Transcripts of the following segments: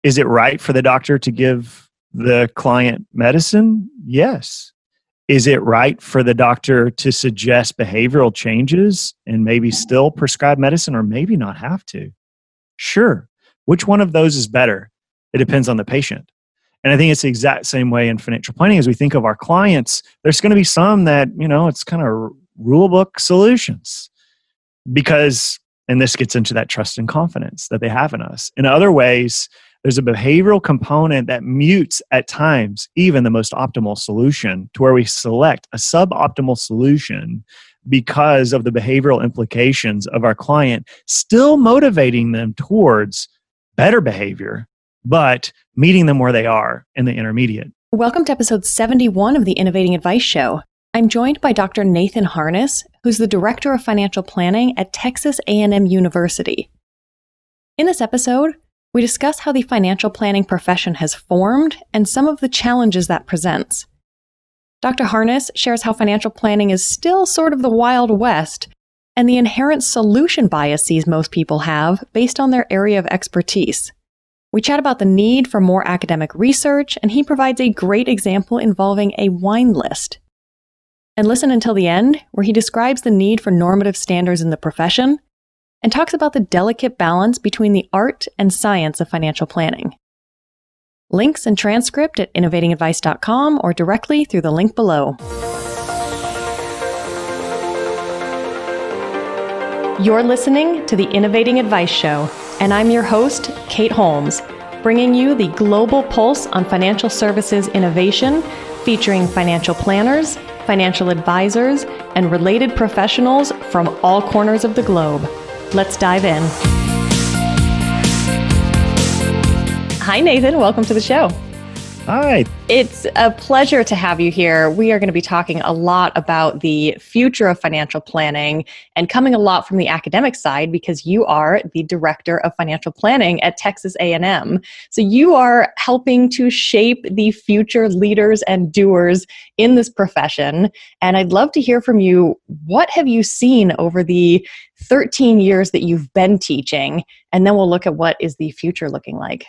Is it right for the doctor to give the client medicine? Yes. Is it right for the doctor to suggest behavioral changes and maybe still prescribe medicine or maybe not have to? Sure. Which one of those is better? It depends on the patient. And I think it's the exact same way in financial planning as we think of our clients. There's going to be some that, it's kind of rule book solutions because, and this gets into that trust and confidence that they have in us. In other ways, there's a behavioral component that mutes at times even the most optimal solution to where we select a suboptimal solution because of the behavioral implications of our client, still motivating them towards better behavior, but meeting them where they are in the intermediate. Welcome to episode 71 of the Innovating Advice Show. I'm joined by Dr. Nathan Harness, who's the Director of Financial Planning at Texas A&M University. In this episode, we discuss how the financial planning profession has formed and some of the challenges that presents. Dr. Harness shares how financial planning is still sort of the Wild West and the inherent solution biases most people have based on their area of expertise. We chat about the need for more academic research, and he provides a great example involving a wine list. And listen until the end, where he describes the need for normative standards in the profession and talks about the delicate balance between the art and science of financial planning. Links and transcript at innovatingadvice.com or directly through the link below. You're listening to the Innovating Advice Show, and I'm your host, Kate Holmes, bringing you the global pulse on financial services innovation, featuring financial planners, financial advisors, and related professionals from all corners of the globe. Let's dive in. Hi, Nathan. Welcome to the show. Hi. It's a pleasure to have you here. We are going to be talking a lot about the future of financial planning and coming a lot from the academic side because you are the Director of Financial Planning at Texas A&M. So you are helping to shape the future leaders and doers in this profession. And I'd love to hear from you. What have you seen over the 13 years that you've been teaching? And then we'll look at what is the future looking like.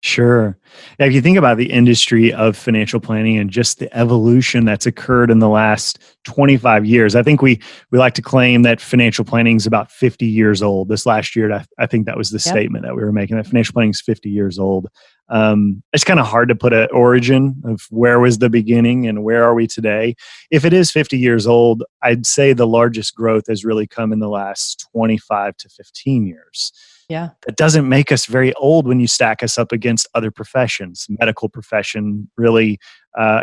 Sure. Now, if you think about the industry of financial planning and just the evolution that's occurred in the last 25 years, I think we like to claim that financial planning is about 50 years old. This last year, I think that was the statement that we were making, that financial planning is 50 years old. It's kind of hard to put an origin of where was the beginning and where are we today. If it is 50 years old, I'd say the largest growth has really come in the last 25 to 15 years. Yeah. That doesn't make us very old when you stack us up against other professions. Medical profession, really,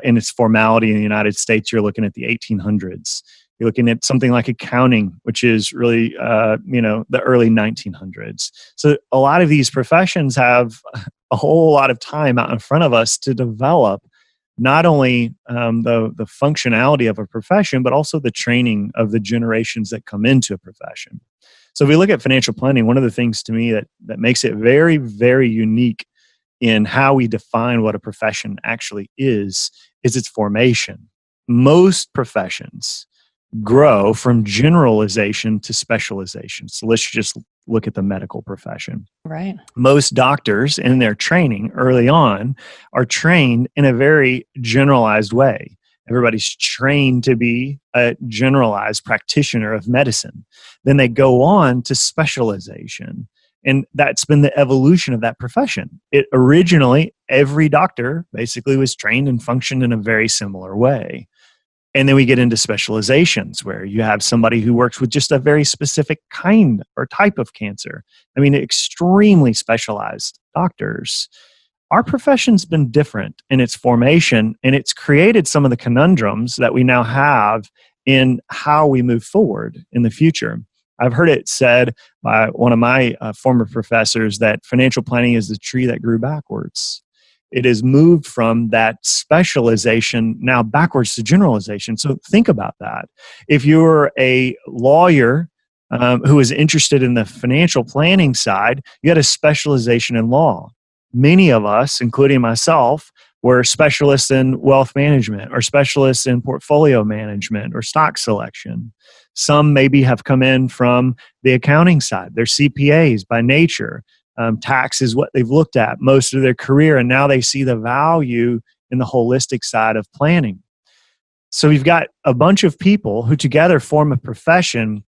in its formality in the United States, you're looking at the 1800s. You're looking at something like accounting, which is really, the early 1900s. So a lot of these professions have a whole lot of time out in front of us to develop not only the functionality of a profession, but also the training of the generations that come into a profession. So if we look at financial planning, one of the things to me that makes it very, very unique in how we define what a profession actually is its formation. Most professions grow from generalization to specialization. So let's just look at the medical profession. Right. Most doctors in their training early on are trained in a very generalized way. Everybody's trained to be a generalized practitioner of medicine. Then they go on to specialization. And that's been the evolution of that profession. It originally, every doctor basically was trained and functioned in a very similar way. And then we get into specializations where you have somebody who works with just a very specific kind or type of cancer. I mean, extremely specialized doctors. Our profession's been different in its formation, and it's created some of the conundrums that we now have in how we move forward in the future. I've heard it said by one of my former professors that financial planning is the tree that grew backwards. It has moved from that specialization now backwards to generalization. So think about that. If you're a lawyer who is interested in the financial planning side, you had a specialization in law. Many of us, including myself, were specialists in wealth management or specialists in portfolio management or stock selection. Some maybe have come in from the accounting side. They're CPAs by nature. Tax is what they've looked at most of their career, and now they see the value in the holistic side of planning. So you've got a bunch of people who together form a profession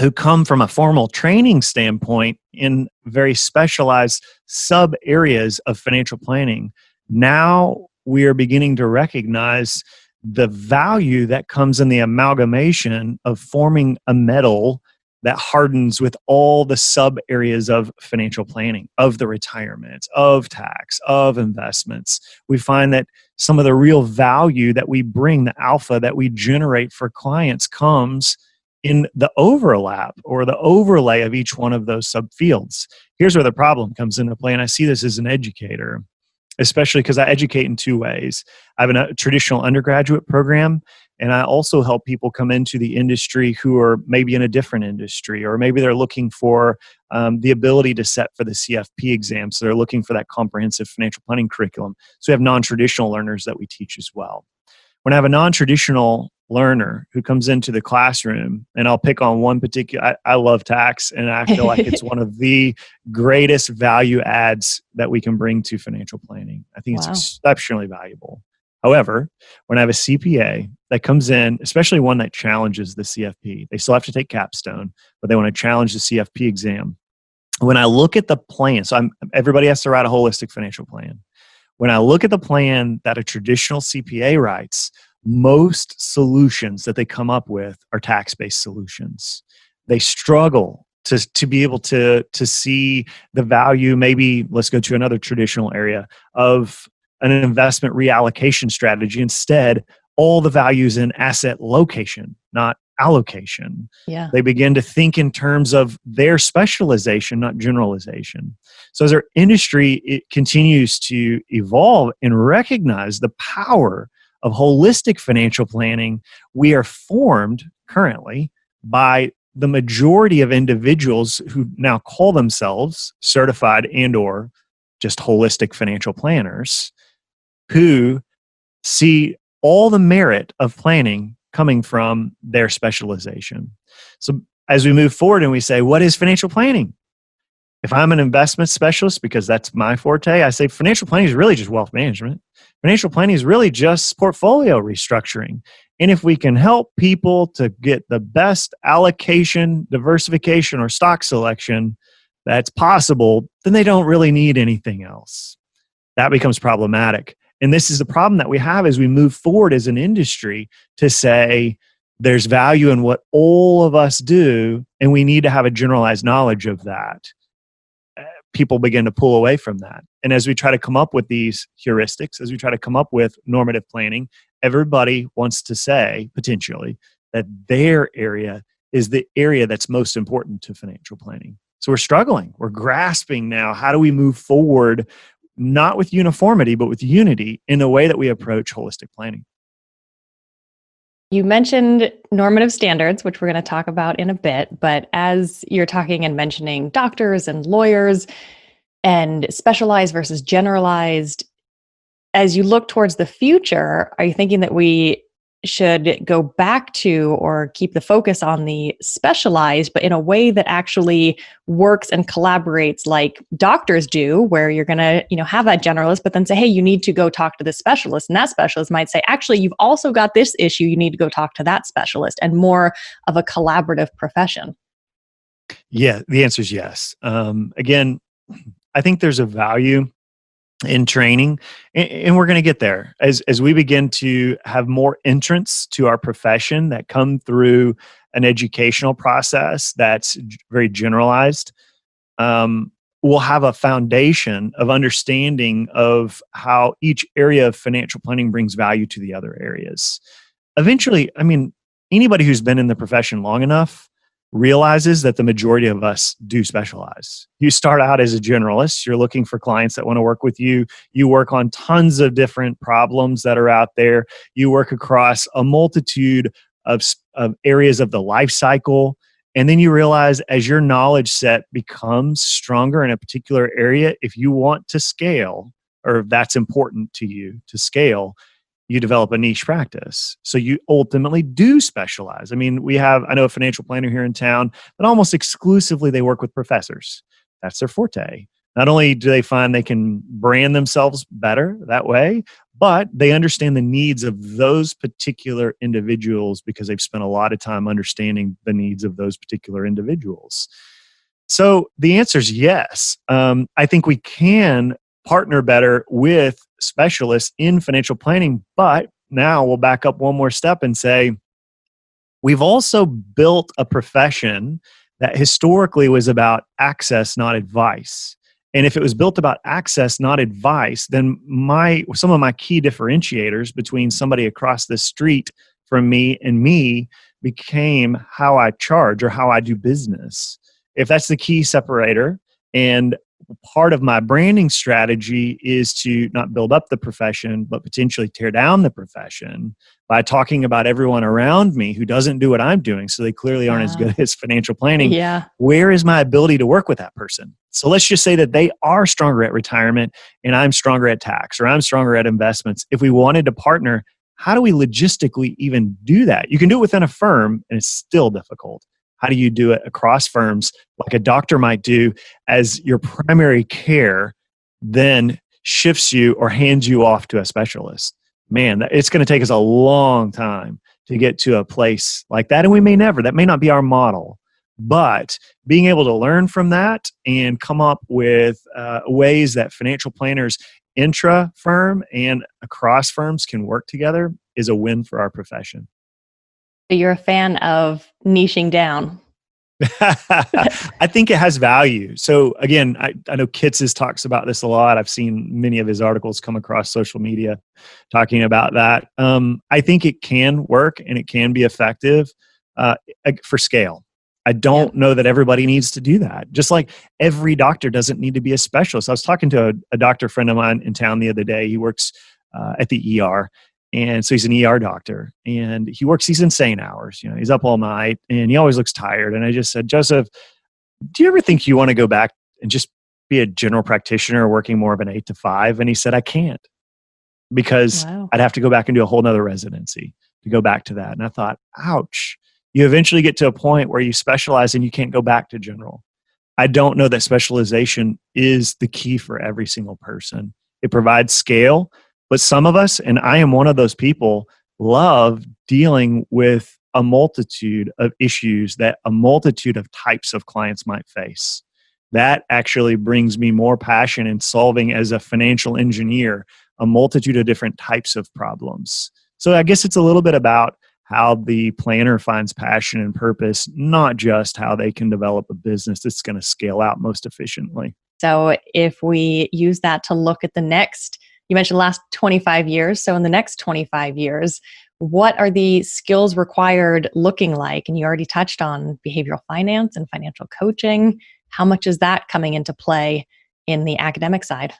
who come from a formal training standpoint in very specialized sub areas of financial planning. Now we are beginning to recognize the value that comes in the amalgamation of forming a metal that hardens with all the sub areas of financial planning, of the retirement, of tax, of investments. We find that some of the real value that we bring, the alpha that we generate for clients, comes in the overlap or the overlay of each one of those subfields. Here's where the problem comes into play, and I see this as an educator, especially because I educate in two ways. I have a traditional undergraduate program, and I also help people come into the industry who are maybe in a different industry, or maybe they're looking for the ability to set for the CFP exam. So they're looking for that comprehensive financial planning curriculum. So we have non-traditional learners that we teach as well. When I have a non-traditional learner who comes into the classroom, and I'll pick on one particular, I love tax, and I feel like it's one of the greatest value adds that we can bring to financial planning. I think it's Wow. exceptionally valuable. However, when I have a CPA that comes in, especially one that challenges the CFP, they still have to take capstone, but they want to challenge the CFP exam. When I look at the plan, so everybody has to write a holistic financial plan. When I look at the plan that a traditional CPA writes, most solutions that they come up with are tax-based solutions. They struggle to be able to see the value, maybe let's go to another traditional area, of an investment reallocation strategy. Instead, all the values in asset location, not allocation. Yeah. They begin to think in terms of their specialization, not generalization. So as our industry, it continues to evolve and recognize the power of holistic financial planning, we are formed currently by the majority of individuals who now call themselves certified and or just holistic financial planners, who see all the merit of planning coming from their specialization. So as we move forward and we say, what is financial planning? If I'm an investment specialist, because that's my forte, I say financial planning is really just wealth management. Financial planning is really just portfolio restructuring. And if we can help people to get the best allocation, diversification, or stock selection that's possible, then they don't really need anything else. That becomes problematic. And this is the problem that we have as we move forward as an industry, to say there's value in what all of us do, and we need to have a generalized knowledge of that. People begin to pull away from that. And as we try to come up with these heuristics, as we try to come up with normative planning, everybody wants to say, potentially, that their area is the area that's most important to financial planning. So we're struggling. We're grasping now. How do we move forward, not with uniformity, but with unity in the way that we approach holistic planning? You mentioned normative standards, which we're going to talk about in a bit, but as you're talking and mentioning doctors and lawyers and specialized versus generalized, as you look towards the future, are you thinking that we should go back to or keep the focus on the specialized, but in a way that actually works and collaborates like doctors do, where you're going to, have that generalist, but then say, hey, you need to go talk to this specialist. And that specialist might say, actually, you've also got this issue. You need to go talk to that specialist, and more of a collaborative profession. Yeah, the answer is yes. Again, I think there's a value in training, and we're going to get there as we begin to have more entrants to our profession that come through an educational process that's very generalized. We'll have a foundation of understanding of how each area of financial planning brings value to the other areas. Eventually, anybody who's been in the profession long enough realizes that the majority of us do specialize. You start out as a generalist. You're looking for clients that want to work with you. You work on tons of different problems that are out there. You work across a multitude of areas of the life cycle. And then you realize, as your knowledge set becomes stronger in a particular area, if you want to scale, or if that's important to you to scale, you develop a niche practice. So you ultimately do specialize. I know a financial planner here in town, but almost exclusively they work with professors. That's their forte. Not only do they find they can brand themselves better that way, but they understand the needs of those particular individuals because they've spent a lot of time understanding the needs of those particular individuals. So the answer is yes. I think we can partner better with specialists in financial planning, but now we'll back up one more step and say, we've also built a profession that historically was about access, not advice. And if it was built about access, not advice, then some of my key differentiators between somebody across the street from me and me became how I charge or how I do business. If that's the key separator, and part of my branding strategy is to not build up the profession, but potentially tear down the profession by talking about everyone around me who doesn't do what I'm doing. So they clearly aren't as good as financial planning. Yeah. Where is my ability to work with that person? So let's just say that they are stronger at retirement and I'm stronger at tax or I'm stronger at investments. If we wanted to partner, how do we logistically even do that? You can do it within a firm and it's still difficult. How do you do it across firms like a doctor might do as your primary care then shifts you or hands you off to a specialist? Man, it's going to take us a long time to get to a place like that. And we may never, that may not be our model. But being able to learn from that and come up with ways that financial planners intra firm and across firms can work together is a win for our profession. So you're a fan of niching down. I think it has value. So again, I know Kitz's talks about this a lot. I've seen many of his articles come across social media talking about that. I think it can work and it can be effective for scale. I don't know that everybody needs to do that. Just like every doctor doesn't need to be a specialist. I was talking to a doctor friend of mine in town the other day. He works at the ER. And so he's an ER doctor and he works these insane hours. He's up all night and he always looks tired. And I just said, Joseph, do you ever think you want to go back and just be a general practitioner working more of an 8 to 5? And he said, I can't because I'd have to go back and do a whole nother residency to go back to that. And I thought, ouch, you eventually get to a point where you specialize and you can't go back to general. I don't know that specialization is the key for every single person. It provides scale. But some of us, and I am one of those people, love dealing with a multitude of issues that a multitude of types of clients might face. That actually brings me more passion in solving as a financial engineer, a multitude of different types of problems. So I guess it's a little bit about how the planner finds passion and purpose, not just how they can develop a business that's going to scale out most efficiently. So if we use that to look at you mentioned the last 25 years. So in the next 25 years, what are the skills required looking like? And you already touched on behavioral finance and financial coaching. How much is that coming into play in the academic side?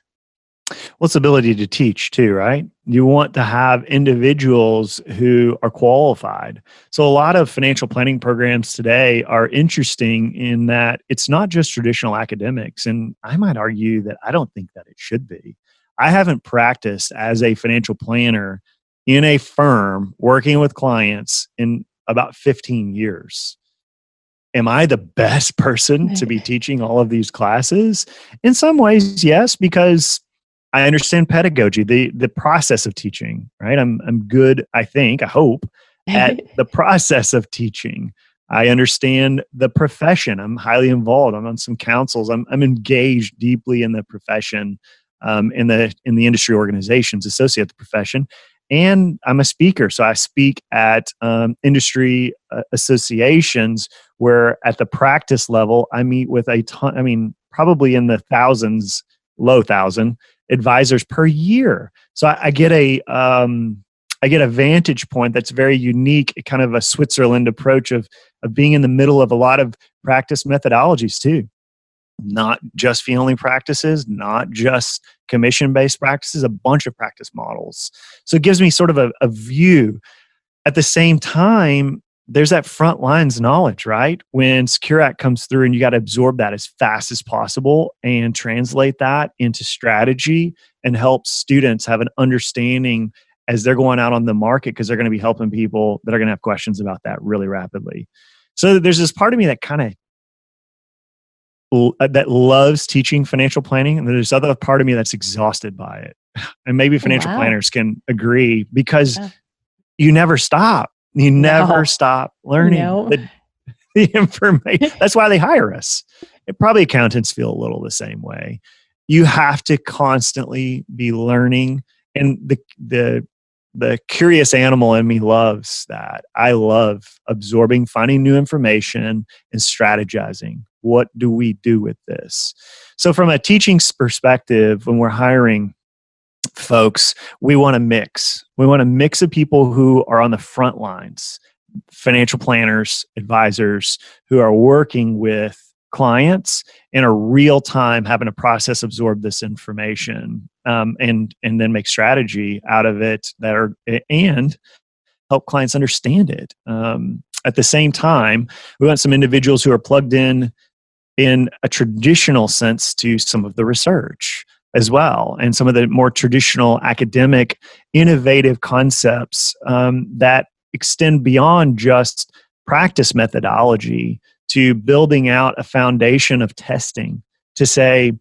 Well, it's ability to teach too, right? You want to have individuals who are qualified. So a lot of financial planning programs today are interesting in that it's not just traditional academics. And I might argue that I don't think that it should be. I haven't practiced as a financial planner in a firm working with clients in about 15 years. Am I the best person to be teaching all of these classes? In some ways, yes, because I understand pedagogy, the process of teaching, right? I'm good, I hope, at the process of teaching. I understand the profession. I'm highly involved. I'm on some councils. I'm engaged deeply in the profession. In the industry organizations associated with the profession. And I'm a speaker. So I speak at industry associations where at the practice level, I meet with a ton, probably in the thousands, low thousand advisors per year. So I get a vantage point that's very unique, kind of a Switzerland approach of being in the middle of a lot of practice methodologies too. Not just fee only practices, not just commission-based practices, a bunch of practice models. So it gives me sort of a view. At the same time, there's that front lines knowledge, right? When Secure Act comes through and you got to absorb that as fast as possible and translate that into strategy and help students have an understanding as they're going out on the market because they're going to be helping people that are going to have questions about that really rapidly. So there's this part of me that kind of that loves teaching financial planning, and there's other part of me that's exhausted by it. And maybe Oh, financial wow. planners can agree because Yeah. you never stop. You never No. stop learning No. the information. That's why they hire us. And probably accountants feel a little the same way. You have to constantly be learning, and the curious animal in me loves that. I love absorbing, finding new information, and strategizing. What do we do with this? So, from a teaching perspective, when we're hiring folks, we want to mix. We want a mix of people who are on the front lines, financial planners, advisors who are working with clients in a real time, having to process, absorb this information, and then make strategy out of it and help clients understand it. At the same time, we want some individuals who are plugged in a traditional sense to some of the research as well, and some of the more traditional academic innovative concepts that extend beyond just practice methodology to building out a foundation of testing to say,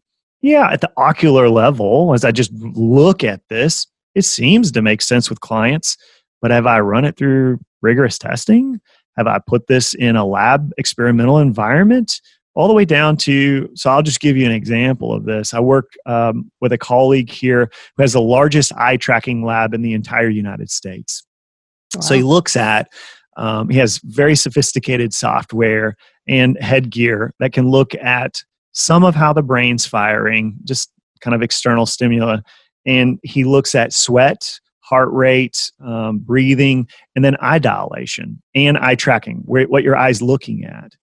yeah, at the ocular level, as I just look at this, it seems to make sense with clients, but have I run it through rigorous testing? Have I put this in a lab experimental environment? All the way down to, so I'll just give you an example of this. I work with a colleague here who has the largest eye tracking lab in the entire United States. So he Wow. looks at, he has very sophisticated software and headgear that can look at some of how the brain's firing, just kind of external stimuli. And he looks at sweat, heart rate, breathing, and then eye dilation and eye tracking, what your eye's looking at.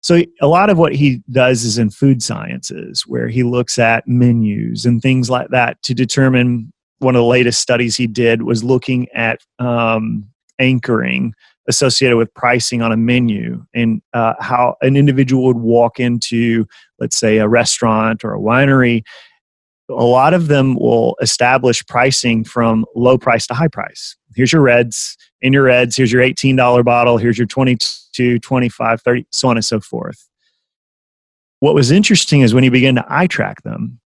So a lot of what he does is in food sciences, where he looks at menus and things like that to determine. One of the latest studies he did was looking at anchoring associated with pricing on a menu, and how an individual would walk into, let's say, a restaurant or a winery. A lot of them will establish pricing from low price to high price. Here's your reds. In your reds, here's your $18 bottle. Here's your 22, 25, 30, so on and so forth. What was interesting is when you begin to eye track them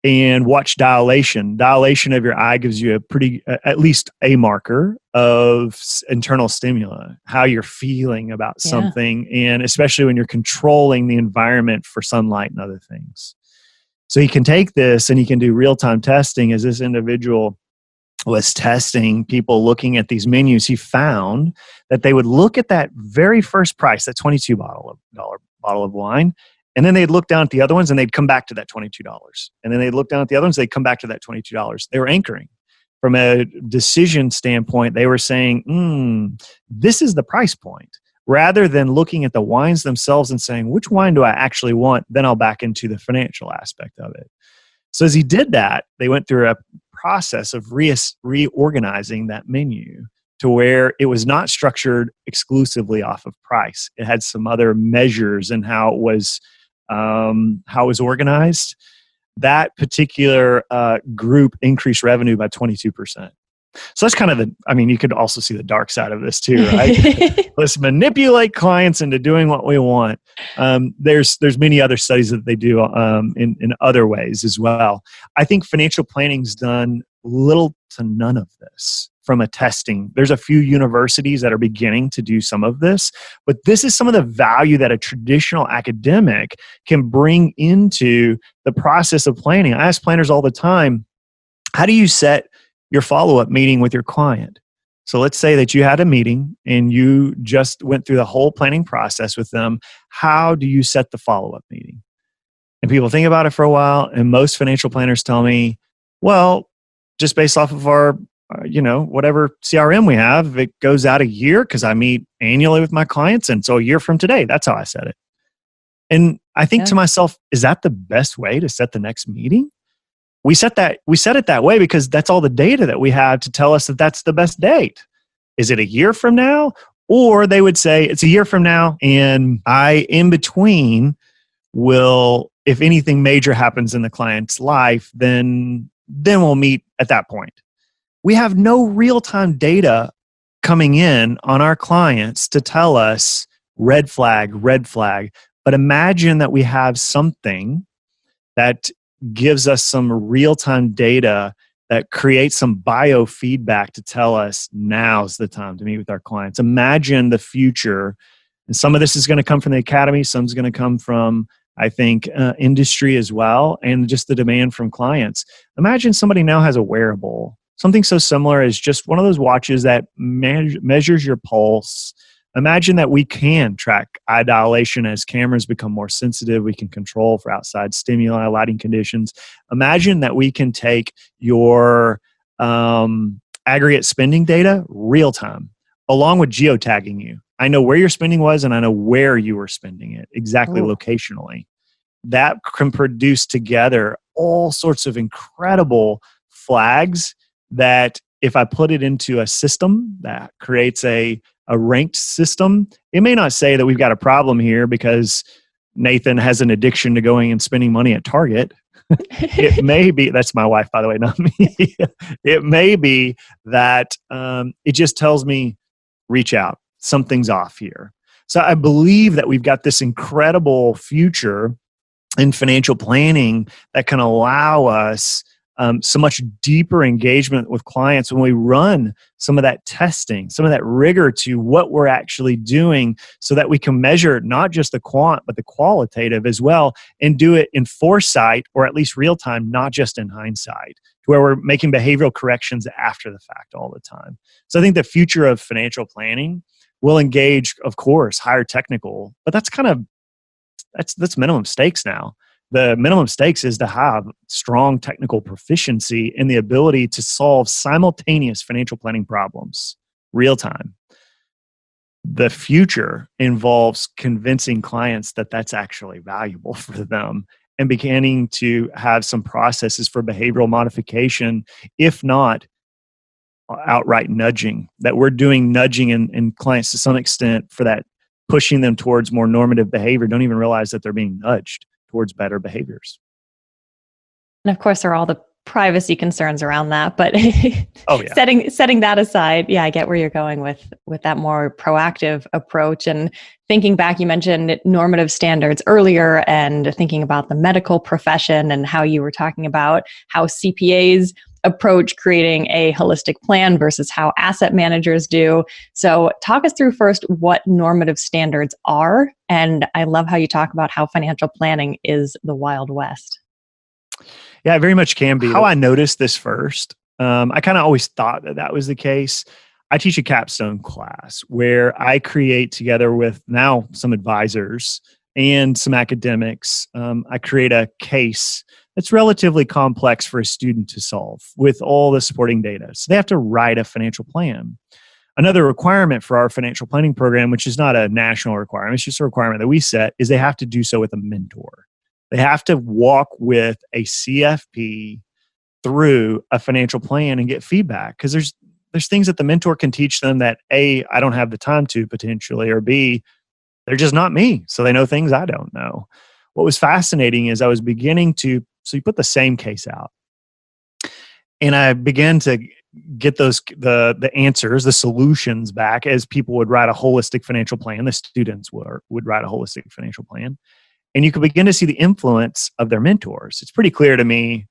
and watch dilation. Dilation of your eye gives you a pretty, at least a marker of internal stimuli, how you're feeling about Yeah. something, and especially when you're controlling the environment for sunlight and other things. So he can take this and he can do real-time testing. As this individual was testing people looking at these menus, he found that they would look at that very first price, that $22 bottle of wine, and then they'd look down at the other ones and they'd come back to that $22. And then they'd look down at the other ones, they'd come back to that $22. They were anchoring. From a decision standpoint, they were saying, this is the price point. Rather than looking at the wines themselves and saying, which wine do I actually want? Then I'll back into the financial aspect of it. So as he did that, they went through a process of reorganizing that menu to where it was not structured exclusively off of price. It had some other measures and how it was organized. That particular group increased revenue by 22%. So that's kind of you could also see the dark side of this too, right? Let's manipulate clients into doing what we want. There's many other studies that they do in other ways as well. I think financial planning's done little to none of this from a testing. There's a few universities that are beginning to do some of this, but this is some of the value that a traditional academic can bring into the process of planning. I ask planners all the time, how do you set your follow-up meeting with your client? So let's say that you had a meeting and you just went through the whole planning process with them. How do you set the follow-up meeting? And people think about it for a while, and most financial planners tell me, well, just based off of our whatever CRM we have, it goes out a year because I meet annually with my clients, and so a year from today, that's how I set it. And I think to myself, is that the best way to set the next meeting? We set it that way because that's all the data that we have to tell us that that's the best date. Is it a year from now? Or they would say it's a year from now, and in between will, if anything major happens in the client's life, then we'll meet at that point. We have no real-time data coming in on our clients to tell us red flag, But imagine that we have something that gives us some real-time data that creates some biofeedback to tell us now's the time to meet with our clients. Imagine the future. And some of this is going to come from the academy, some's going to come from, I think, industry as well, and just the demand from clients. Imagine somebody now has a wearable, something so similar as just one of those watches that measures your pulse. Imagine that we can track eye dilation as cameras become more sensitive. We can control for outside stimuli, lighting conditions. Imagine that we can take your aggregate spending data real time, along with geotagging you. I know where your spending was and I know where you were spending it, exactly locationally. That can produce together all sorts of incredible flags that if I put it into a system that creates a ranked system, it may not say that we've got a problem here because Nathan has an addiction to going and spending money at Target. It may be, that's my wife, by the way, not me. It may be that it just tells me, reach out, something's off here. So I believe that we've got this incredible future in financial planning that can allow us so much deeper engagement with clients when we run some of that testing, some of that rigor to what we're actually doing so that we can measure not just the quant, but the qualitative as well, and do it in foresight or at least real time, not just in hindsight, to where we're making behavioral corrections after the fact all the time. So I think the future of financial planning will engage, of course, higher technical, but that's minimum stakes now. The minimum stakes is to have strong technical proficiency in the ability to solve simultaneous financial planning problems real time. The future involves convincing clients that that's actually valuable for them and beginning to have some processes for behavioral modification, if not outright nudging, that we're doing nudging in clients to some extent for that, pushing them towards more normative behavior, don't even realize that they're being nudged towards better behaviors. And of course, there are all the privacy concerns around that, but oh, yeah. setting that aside, yeah, I get where you're going with that more proactive approach. And thinking back, you mentioned normative standards earlier, and thinking about the medical profession and how you were talking about how CPAs approach creating a holistic plan versus how asset managers do. So talk us through first what normative standards are. And I love how you talk about how financial planning is the Wild West. Yeah, it very much can be. How I noticed this first, I kind of always thought that was the case. I teach a capstone class where I create, together with now some advisors and some academics, I create a case that's relatively complex for a student to solve with all the supporting data. So they have to write a financial plan. Another requirement for our financial planning program, which is not a national requirement, it's just a requirement that we set, is they have to do so with a mentor. They have to walk with a CFP through a financial plan and get feedback, because there's things that the mentor can teach them that A, I don't have the time to potentially, or B, they're just not me. So they know things I don't know. What was fascinating is I was beginning to, so you put the same case out, and I began to get the answers, the solutions back as people would write a holistic financial plan. The students would write a holistic financial plan. And you could begin to see the influence of their mentors. It's pretty clear to me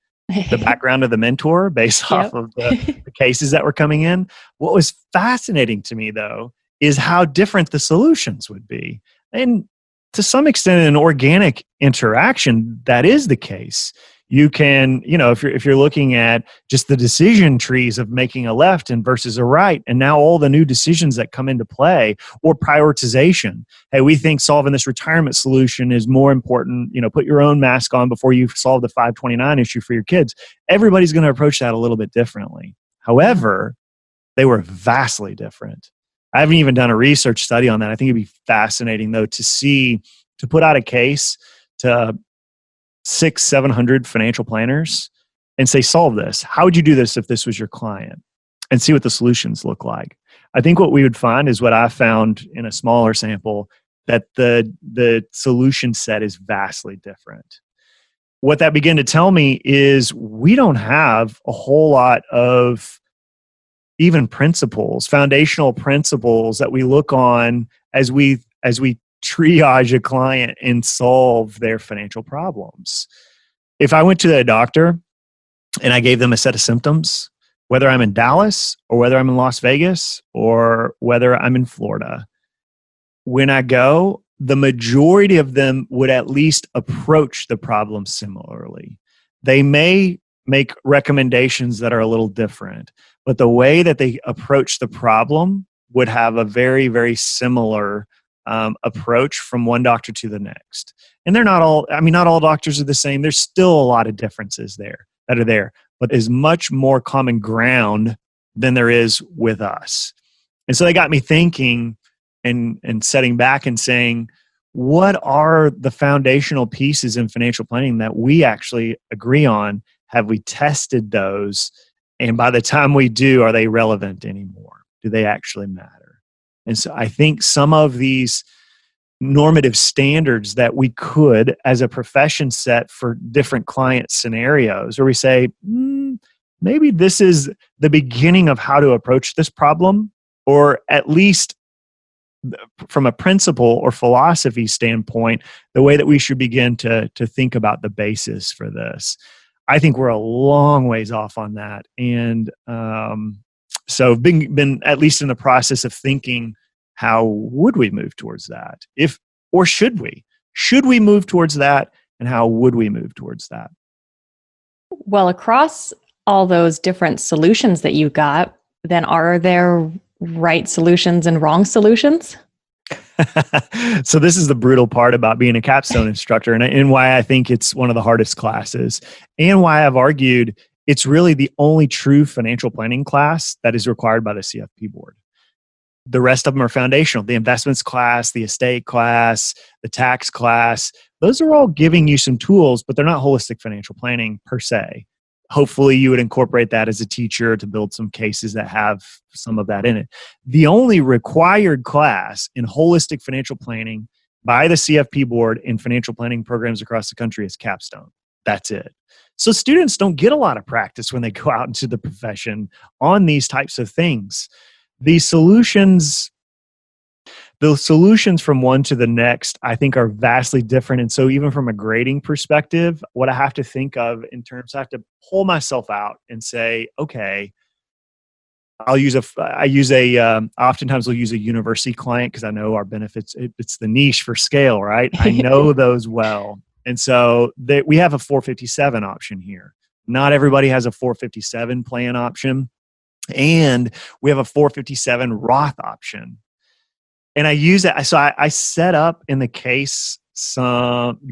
the background of the mentor based off of the cases that were coming in. What was fascinating to me, though, is how different the solutions would be. And to some extent, in an organic interaction, that is the case. You can, if you're looking at just the decision trees of making a left and versus a right, and now all the new decisions that come into play, or prioritization. Hey, we think solving this retirement solution is more important. Put your own mask on before you solve the 529 issue for your kids. Everybody's going to approach that a little bit differently. However, they were vastly different. I haven't even done a research study on that. I think it'd be fascinating, though, to put out a case to 600-700 financial planners and say, solve this. How would you do this if this was your client? And see what the solutions look like. I think what we would find is what I found in a smaller sample, that the solution set is vastly different. What that began to tell me is we don't have a whole lot of even principles, foundational principles that we look on as we triage a client and solve their financial problems. If I went to a doctor and I gave them a set of symptoms, whether I'm in Dallas or whether I'm in Las Vegas or whether I'm in Florida, when I go, the majority of them would at least approach the problem similarly. They may make recommendations that are a little different, but the way that they approach the problem would have a very, very similar approach from one doctor to the next. And they're not all, I mean, not all doctors are the same. There's still a lot of differences there that are there, but there's much more common ground than there is with us. And so they got me thinking and setting back and saying, what are the foundational pieces in financial planning that we actually agree on? Have we tested those? And by the time we do, are they relevant anymore? Do they actually matter? And so I think some of these normative standards that we could, as a profession, set for different client scenarios, where we say, maybe this is the beginning of how to approach this problem, or at least from a principle or philosophy standpoint, the way that we should begin to think about the basis for this. I think we're a long ways off on that. And so been at least in the process of thinking, how would we move towards that? Or should we? Should we move towards that? And how would we move towards that? Well, across all those different solutions that you got, then are there right solutions and wrong solutions? So this is the brutal part about being a capstone instructor, and why I think it's one of the hardest classes, and why I've argued it's really the only true financial planning class that is required by the CFP board. The rest of them are foundational. The investments class, the estate class, the tax class, those are all giving you some tools, but they're not holistic financial planning per se. Hopefully you would incorporate that as a teacher to build some cases that have some of that in it. The only required class in holistic financial planning by the CFP board in financial planning programs across the country is capstone. That's it. So students don't get a lot of practice when they go out into the profession on these types of things. The solutions from one to the next, I think, are vastly different. And so even from a grading perspective, what I have to think of in terms, I have to pull myself out and say, okay, oftentimes we'll use a university client because I know our benefits, it's the niche for scale, right? I know those well. And so we have a 457 option here. Not everybody has a 457 plan option. And we have a 457 Roth option. And I use it. So I set up in the case,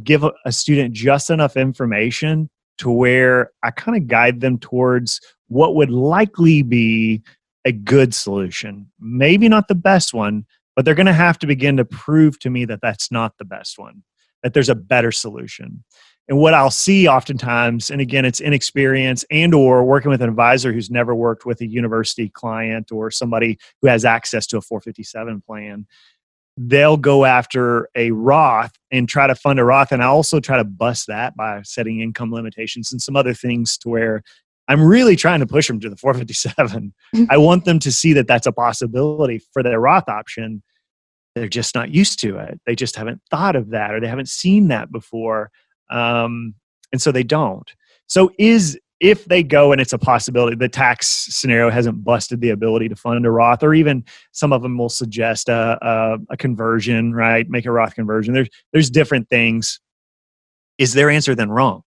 give a student just enough information to where I kind of guide them towards what would likely be a good solution. Maybe not the best one, but they're going to have to begin to prove to me that that's not the best one, that there's a better solution. And what I'll see oftentimes, and again, it's inexperience and or working with an advisor who's never worked with a university client or somebody who has access to a 457 plan, they'll go after a Roth and try to fund a Roth. And I also try to bust that by setting income limitations and some other things to where I'm really trying to push them to the 457. I want them to see that that's a possibility for their Roth option. They're just not used to it. They just haven't thought of that, or they haven't seen that before. And so they don't. So if they go and it's a possibility, the tax scenario hasn't busted the ability to fund a Roth, or even some of them will suggest a conversion, right? Make a Roth conversion. There's different things. Is their answer then wrong?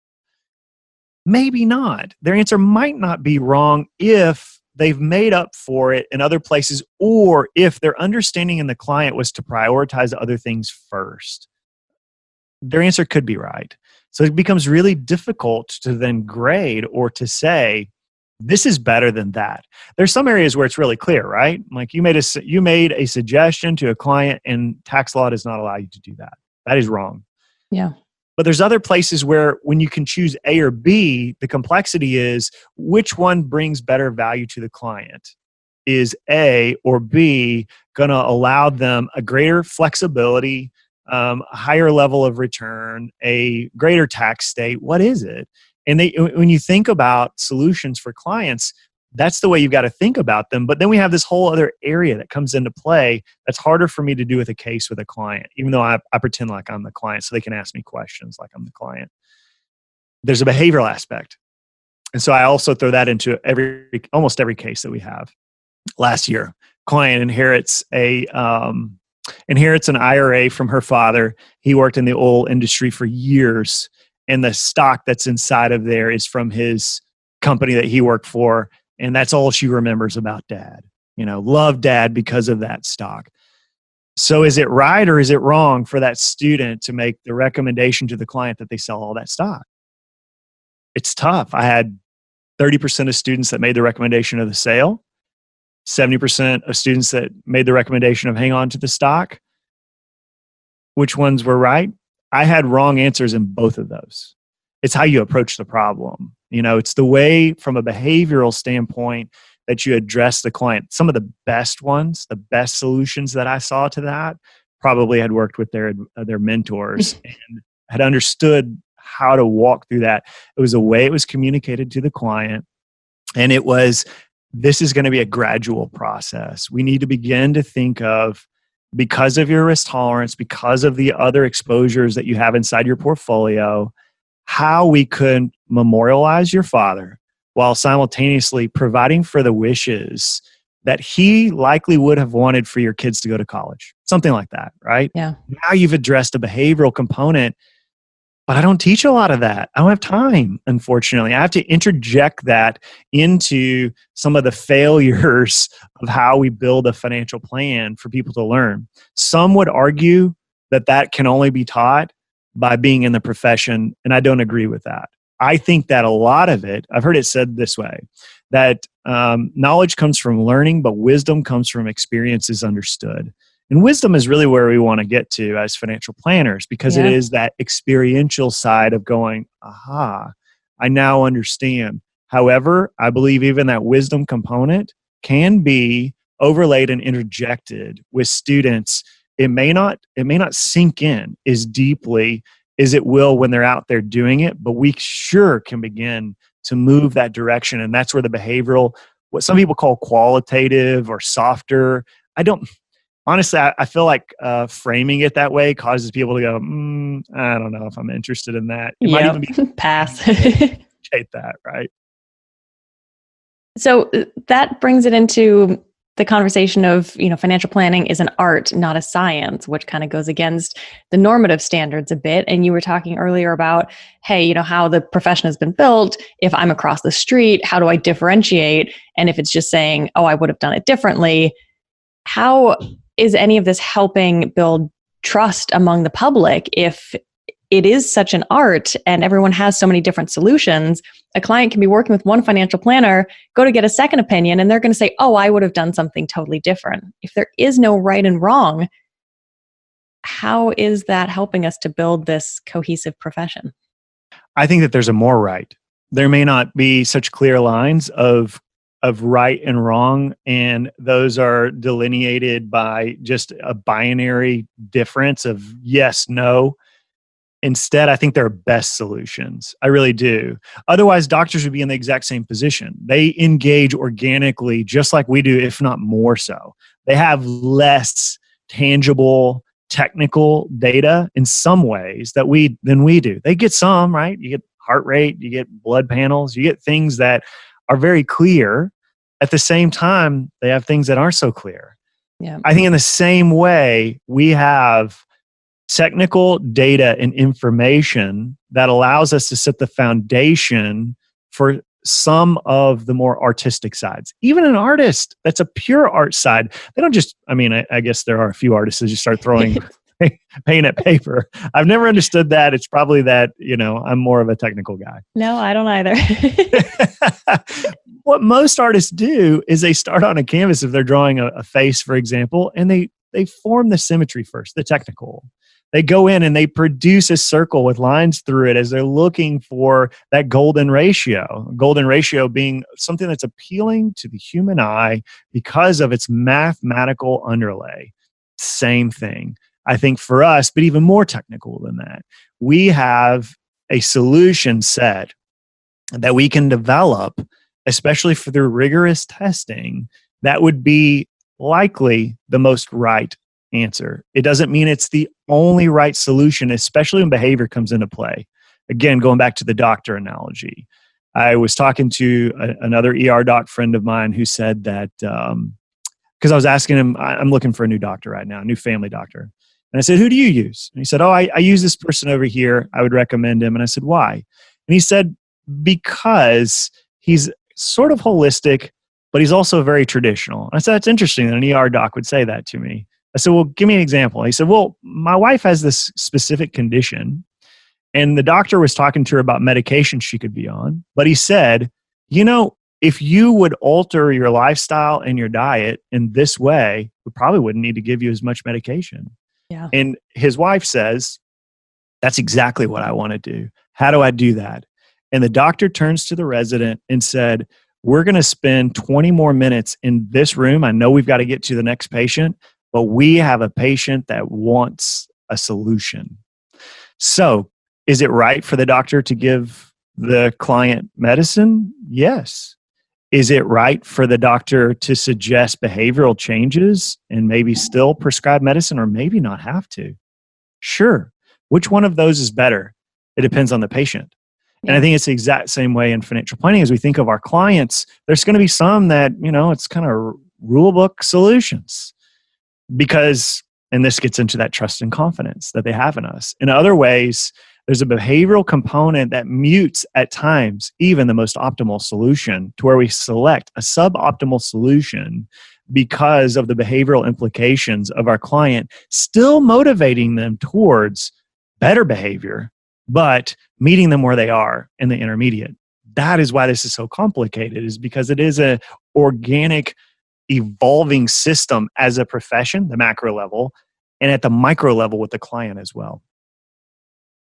Maybe not. Their answer might not be wrong if they've made up for it in other places, or if their understanding in the client was to prioritize other things first. Their answer could be right. So it becomes really difficult to then grade or to say, this is better than that. There's some areas where it's really clear, right? Like you made a suggestion to a client and tax law does not allow you to do that. That is wrong. Yeah. But there's other places where when you can choose A or B, the complexity is which one brings better value to the client. Is A or B going to allow them a greater flexibility, a higher level of return, a greater tax state? What is it? And when you think about solutions for clients, That's the way you've got to think about them. But then we have this whole other area that comes into play that's harder for me to do with a case with a client, even though I pretend like I'm the client so they can ask me questions like I'm the client. There's a behavioral aspect. And so I also throw that into almost every case that we have. Last year, client inherits an IRA from her father. He worked in the oil industry for years, and the stock that's inside of there is from his company that he worked for, and that's all she remembers about dad. Love dad because of that stock. So is it right or is it wrong for that student to make the recommendation to the client that they sell all that stock? It's tough. I had 30% of students that made the recommendation of the sale, 70% of students that made the recommendation of hang on to the stock. Which ones were right? I had wrong answers in both of those. It's how you approach the problem. It's the way from a behavioral standpoint that you address the client. Some of the best ones, the best solutions that I saw to that probably had worked with their mentors and had understood how to walk through that. It was a way it was communicated to the client. And it was, this is going to be a gradual process. We need to begin to think of, because of your risk tolerance, because of the other exposures that you have inside your portfolio, how we could memorialize your father while simultaneously providing for the wishes that he likely would have wanted for your kids to go to college. Something like that, right? Yeah. Now you've addressed a behavioral component, but I don't teach a lot of that. I don't have time, unfortunately. I have to interject that into some of the failures of how we build a financial plan for people to learn. Some would argue that that can only be taught by being in the profession, and I don't agree with that. I think that a lot of it, I've heard it said this way, that knowledge comes from learning, but wisdom comes from experiences understood. And wisdom is really where we want to get to as financial planners, because it is that experiential side of going, aha, I now understand. However, I believe even that wisdom component can be overlaid and interjected with students. It may not sink in as deeply as it will when they're out there doing it, but we sure can begin to move that direction. And that's where the behavioral, what some people call qualitative or softer, honestly, I feel like framing it that way causes people to go, I don't know if I'm interested in that. It might even be pass. Hate that, right? So that brings it into the conversation of, financial planning is an art, not a science, which kind of goes against the normative standards a bit. And you were talking earlier about, hey, how the profession has been built. If I'm across the street, how do I differentiate? And if it's just saying, oh, I would have done it differently, how is any of this helping build trust among the public if it is such an art and everyone has so many different solutions? A client can be working with one financial planner, go to get a second opinion, and they're going to say, oh, I would have done something totally different. If there is no right and wrong, how is that helping us to build this cohesive profession? I think that there's a more right. There may not be such clear lines of right and wrong, and those are delineated by just a binary difference of yes, no. Instead, I think there are best solutions. I really do. Otherwise, doctors would be in the exact same position. They engage organically just like we do, if not more so. They have less tangible technical data in some ways than we do. They get some, right? You get heart rate, you get blood panels, you get things that are very clear. At the same time, they have things that aren't so clear. Yeah. I think in the same way, we have technical data and information that allows us to set the foundation for some of the more artistic sides. Even an artist that's a pure art side, they don't just, I guess there are a few artists that just start throwing paint at paper. I've never understood that. It's probably that, I'm more of a technical guy. No, I don't either. What most artists do is they start on a canvas if they're drawing a face, for example, and they form the symmetry first, the technical. They go in and they produce a circle with lines through it as they're looking for that golden ratio. Golden ratio being something that's appealing to the human eye because of its mathematical underlay. Same thing. I think for us, but even more technical than that, we have a solution set that we can develop especially for their rigorous testing, that would be likely the most right answer. It doesn't mean it's the only right solution, especially when behavior comes into play. Again, going back to the doctor analogy, I was talking to another ER doc friend of mine who said that because I was asking him, I'm looking for a new doctor right now, a new family doctor. And I said, who do you use? And he said, I use this person over here. I would recommend him. And I said, why? And he said, because he's sort of holistic, but he's also very traditional. And I said, that's interesting that an ER doc would say that to me. I said, well, give me an example. He said, well, my wife has this specific condition, and the doctor was talking to her about medication she could be on. But he said, if you would alter your lifestyle and your diet in this way, we probably wouldn't need to give you as much medication. Yeah. And his wife says, that's exactly what I want to do. How do I do that? And the doctor turns to the resident and said, we're going to spend 20 more minutes in this room. I know we've got to get to the next patient, but we have a patient that wants a solution. So, is it right for the doctor to give the client medicine? Yes. Is it right for the doctor to suggest behavioral changes and maybe still prescribe medicine or maybe not have to? Sure. Which one of those is better? It depends on the patient. Yeah. And I think it's the exact same way in financial planning as we think of our clients. There's going to be some that, it's kind of rule book solutions because, and this gets into that trust and confidence that they have in us. In other ways, there's a behavioral component that mutes at times even the most optimal solution to where we select a suboptimal solution because of the behavioral implications of our client, still motivating them towards better behavior, but meeting them where they are in the intermediate. That is why this is so complicated, is because it is an organic, evolving system as a profession, the macro level, and at the micro level with the client as well.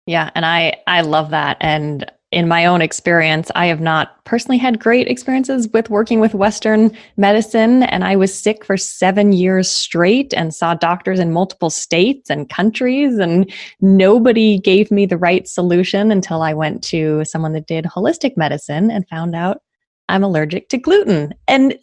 Yeah, and I love that. And in my own experience, I have not personally had great experiences with working with Western medicine. And I was sick for 7 years straight and saw doctors in multiple states and countries. And nobody gave me the right solution until I went to someone that did holistic medicine and found out I'm allergic to gluten. And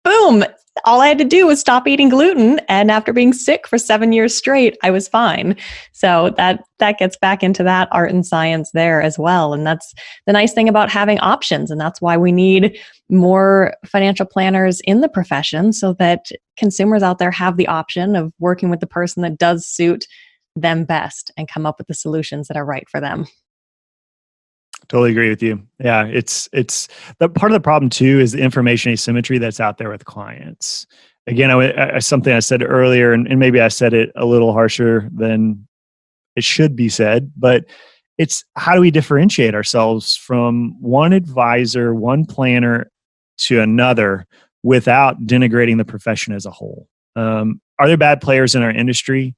boom, all I had to do was stop eating gluten. And after being sick for 7 years straight, I was fine. So that gets back into that art and science there as well. And that's the nice thing about having options. And that's why we need more financial planners in the profession so that consumers out there have the option of working with the person that does suit them best and come up with the solutions that are right for them. Totally agree with you. Yeah, it's the part of the problem too is the information asymmetry that's out there with clients. Again, something I said earlier, and maybe I said it a little harsher than it should be said, but it's how do we differentiate ourselves from one advisor, one planner to another without denigrating the profession as a whole? Are there bad players in our industry?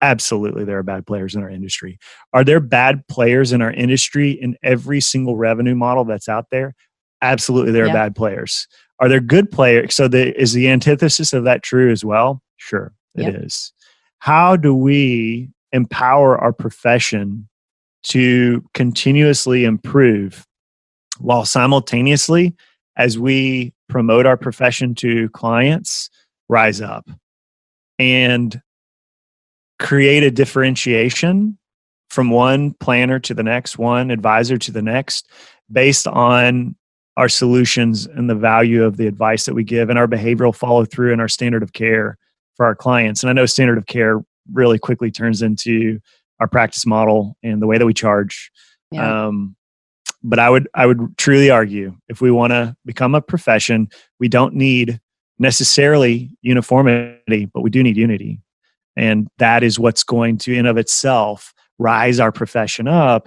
Absolutely, there are bad players in our industry. Are there bad players in our industry in every single revenue model that's out there? Absolutely, there are bad players. Are there good players? So is the antithesis of that true as well? Sure, it is. How do we empower our profession to continuously improve while simultaneously, as we promote our profession to clients, rise up and create a differentiation from one planner to the next, one advisor to the next, based on our solutions and the value of the advice that we give and our behavioral follow through and our standard of care for our clients. And I know standard of care really quickly turns into our practice model and the way that we charge. Yeah. But I would truly argue, if we want to become a profession, we don't need necessarily uniformity, but we do need unity. And that is what's going to, in of itself, rise our profession up.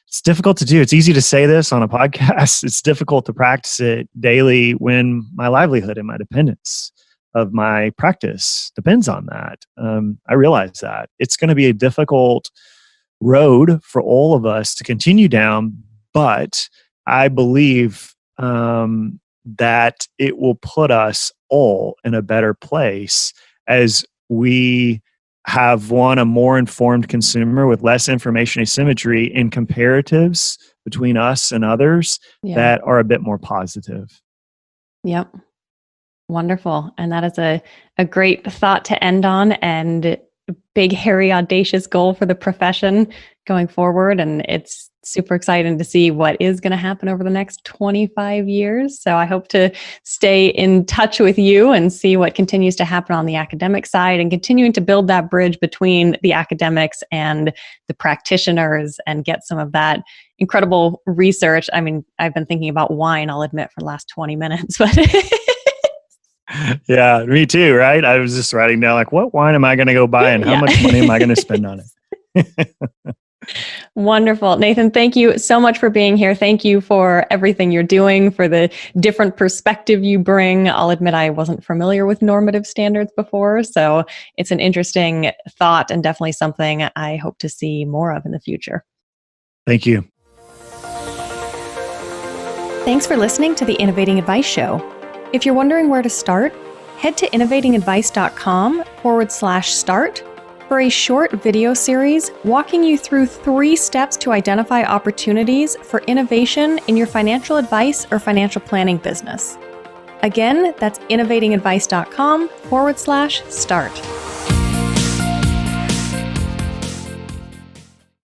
It's difficult to do. It's easy to say this on a podcast. It's difficult to practice it daily when my livelihood and my dependence of my practice depends on that. I realize that. It's going to be a difficult road for all of us to continue down, but I believe that it will put us all in a better place as we have a more informed consumer with less information asymmetry in comparatives between us and others Yeah. that are a bit more positive. Yep. Wonderful. And that is a great thought to end on, and a big, hairy, audacious goal for the profession going forward. And it's super exciting to see what is going to happen over the next 25 years. So I hope to stay in touch with you and see what continues to happen on the academic side, and continuing to build that bridge between the academics and the practitioners and get some of that incredible research. I mean, I've been thinking about wine, I'll admit, for the last 20 minutes, but Yeah, me too, right? I was just writing down, like, what wine am I going to go buy and how yeah. much money am I going to spend on it? Wonderful. Nathan, thank you so much for being here. Thank you for everything you're doing, for the different perspective you bring. I'll admit I wasn't familiar with normative standards before, so it's an interesting thought and definitely something I hope to see more of in the future. Thank you. Thanks for listening to the Innovating Advice Show. If you're wondering where to start, head to innovatingadvice.com/start for a short video series walking you through 3 steps to identify opportunities for innovation in your financial advice or financial planning business. Again, that's innovatingadvice.com/start.